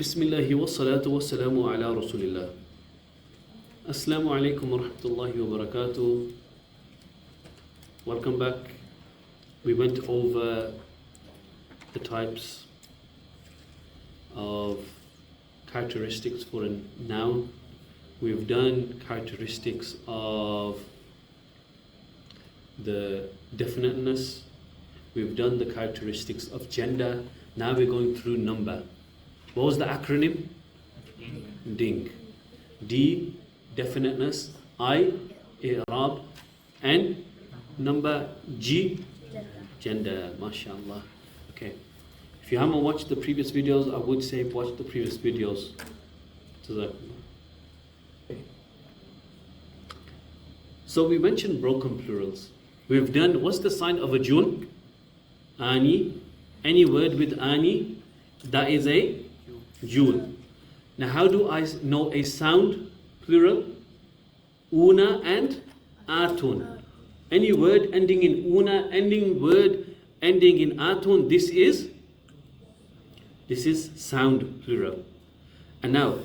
Bismillahi wa salatu wa salamu ala Rasulillah. Assalamu alaikum wa rahmatullahi wa barakatuh. Welcome back. We went over the types of characteristics for a noun. We've done characteristics of the definiteness. We've done the characteristics of gender. Now we're going through number. What was the acronym? Deen. D, definiteness. I, i'rab. And number G, gender. MashaAllah. Okay. If you haven't watched the previous videos, I would say watch the previous videos. Okay. So we mentioned broken plurals. We've done, what's the sign of a jun? Ani. Any word with ani, that is a jun. Now how do I know a sound plural? Una and atun. Any word ending in una, word ending in atun, this is sound plural. And now,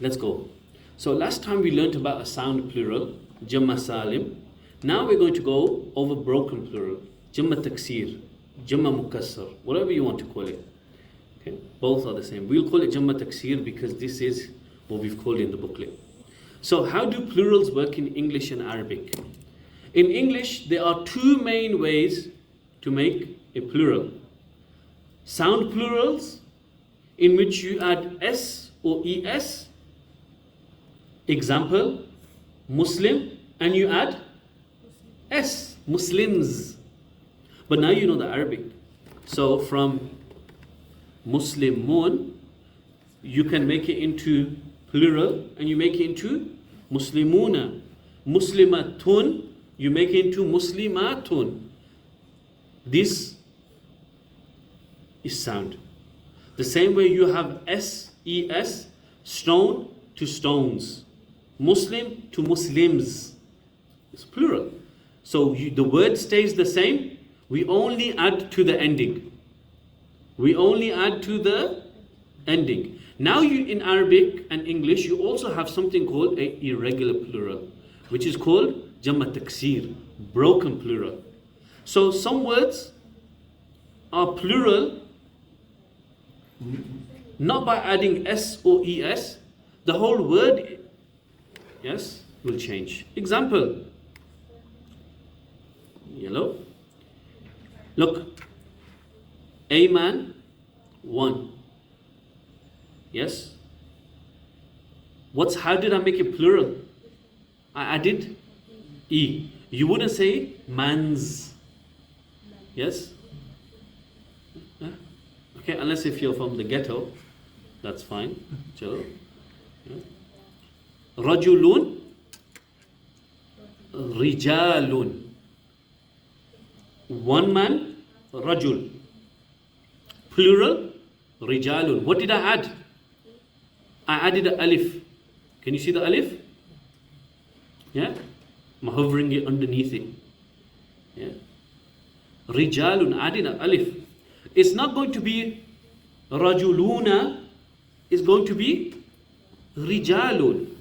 let's go. So last time we learned about a sound plural, Jamma Salim. Now we're going to go over broken plural, Jamma Taksir, Jamma Mukassar, whatever you want to call it. Okay, both are the same. We'll call it Jamma Taksir because this is what we've called in the booklet. So how do plurals work in English and Arabic? In English, there are two main ways to make a plural. Sound plurals, in which you add S or ES. Example, Muslim, and you add S, Muslims. But now you know the Arabic. So from Muslimun, you can make it into plural and you make it into Muslimuna. Muslimatun, you make it into Muslimatun. This is sound. The same way you have S-E-S, stone to stones. Muslim to Muslims. It's plural. So the word stays the same. We only add to the ending. We only add to the ending. Now you in Arabic and English, you also have something called a irregular plural, which is called Jamma Taksir, broken plural. So some words are plural not by adding S or ES. The whole word, yes, will change. Example, yellow. Look, a man, one. Yes? How did I make it plural? I added E. You wouldn't say mans. Yes? Okay, unless if you're from the ghetto, that's fine. Chalo. Rajulun, rijalun. One man, rajul. Plural, rijalun. What did I add? I added an alif. Can you see the alif? Yeah? I'm hovering it underneath it. Yeah? Rijalun, added an alif. It's not going to be rajuluna, it's going to be rijalun.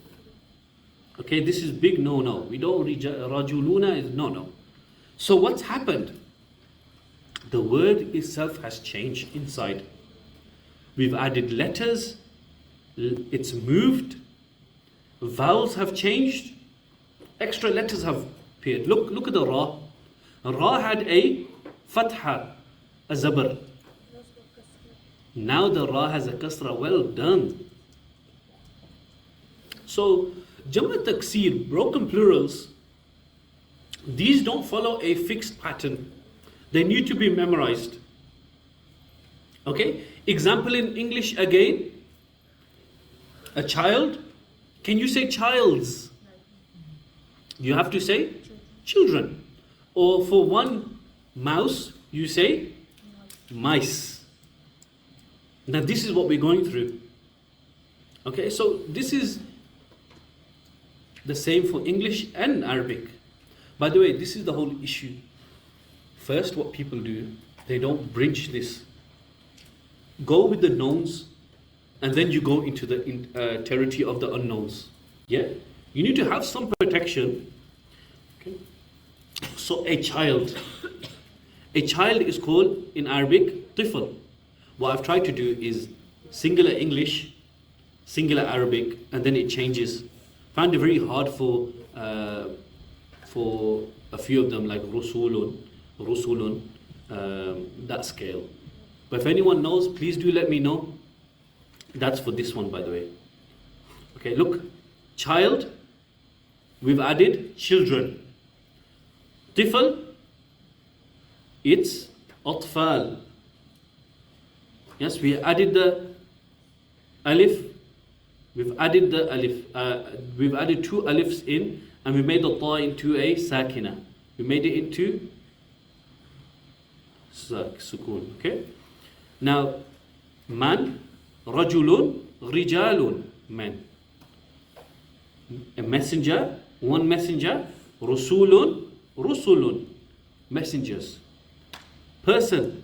Okay, this is big no. We don't, rajuluna is no. So what's happened? The word itself has changed inside. We've added letters, it's moved, vowels have changed, extra letters have appeared. Look at the ra. Ra had a fatha, a zabar. Now the ra has a kasra. Well done. So Jamma Taksir, broken plurals, these don't follow a fixed pattern. They need to be memorized. Okay? Example in English again. A child. Can you say childs? You have to say children. Or for one mouse, you say mice. Now this is what we're going through. Okay, so this is the same for English and Arabic. By the way, this is the whole issue. First, what people do, they don't bridge this. Go with the nouns, and then you go into the territory of the unknowns. Yeah? You need to have some protection. Okay? So a child is called in Arabic tifl. What I've tried to do is singular English, singular Arabic, and then it changes. Found it very hard for a few of them, like rusulun, that scale. But if anyone knows, please do let me know. That's for this one, by the way. Okay, look, child, we've added children. Tifl, it's atfal. Yes, we added the alif. We've added the alif. We've added two alifs in, and we made the ta into a sakina. We made it into sukun. Okay. Now, man, rajulun, rijalun, men. A messenger, one messenger. Rusulun, rusulun, messengers. Person.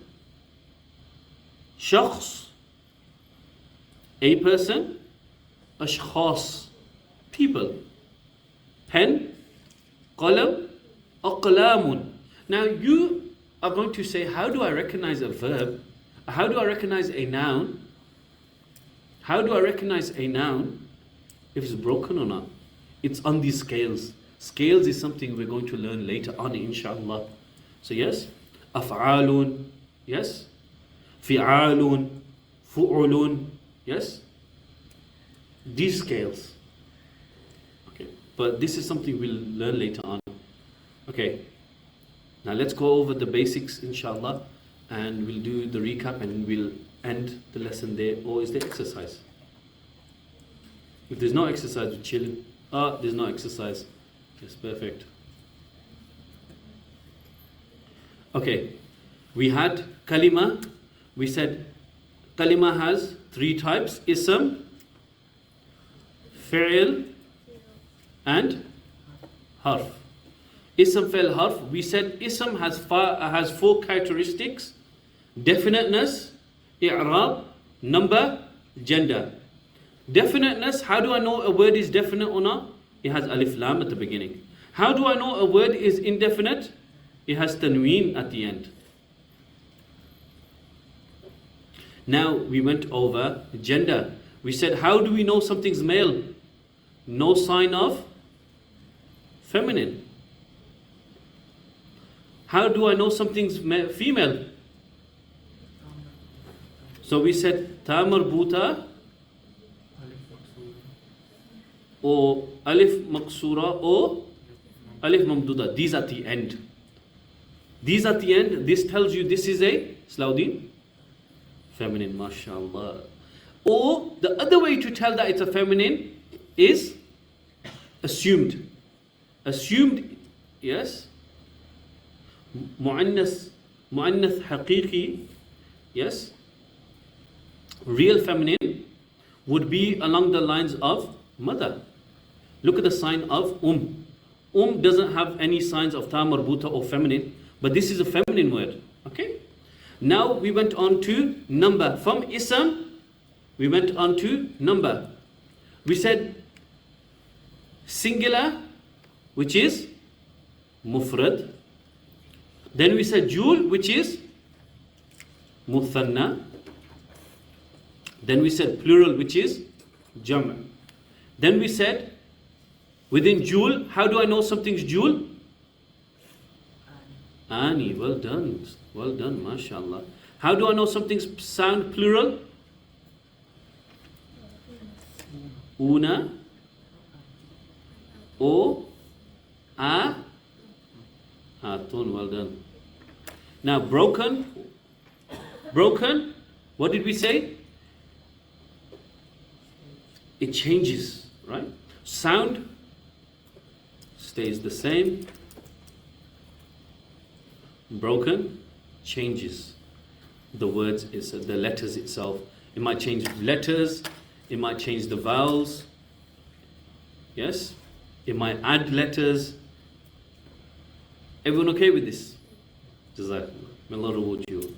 Shakhs, a person. Ashkhas, people. Pen, qalam, aqlamun. Now you are going to say, how do I recognize a verb? How do I recognize a noun? How do I recognize a noun if it's broken or not? It's on these scales. Scales is something we're going to learn later on, inshallah. So yes, af'alun, yes, fi'alun, fu'ulun, yes. These scales. Okay, but this is something we'll learn later on. Okay, now let's go over the basics, inshallah, and we'll do the recap and we'll end the lesson there. Or is there exercise? If there's no exercise, we're chilling. There's no exercise. Yes, perfect. Okay, we had kalima. We said kalima has three types: ism, fi'l, and harf. Ism, fi'l, harf. We said ism has four characteristics: definiteness, i'rab, number, gender. Definiteness, how do I know a word is definite or not? It has alif lam at the beginning. How do I know a word is indefinite? It has tanween at the end. Now we went over gender. We said, how do we know something's male? No sign of feminine. How do I know something's female? So we said tamar buta or alif maqsura or alif mamduda. These at the end. These at the end, this tells you this is a Slaudin feminine, mashallah. Or the other way to tell that it's a feminine is assumed. Assumed, yes. Mu'annath haqiqi, yes. Real feminine would be along the lines of mother. Look at the sign of doesn't have any signs of ta marbuta or feminine, but this is a feminine word. Okay. Now we went on to number. From ism, we went on to number. We said singular, which is mufrad. Then we said jul, which is muthanna. Then we said plural, which is jam'. Then we said within jul, how do I know something's jul? Ani, well done, mashallah. How do I know something's sound plural? Una, o, a, atun, well done. Now broken, what did we say? It changes, right? Sound stays the same. Broken changes. The words, the letters itself. It might change letters. It might change the vowels. Yes? It might add letters. Everyone okay with this? Jazakallah. May Allah reward you.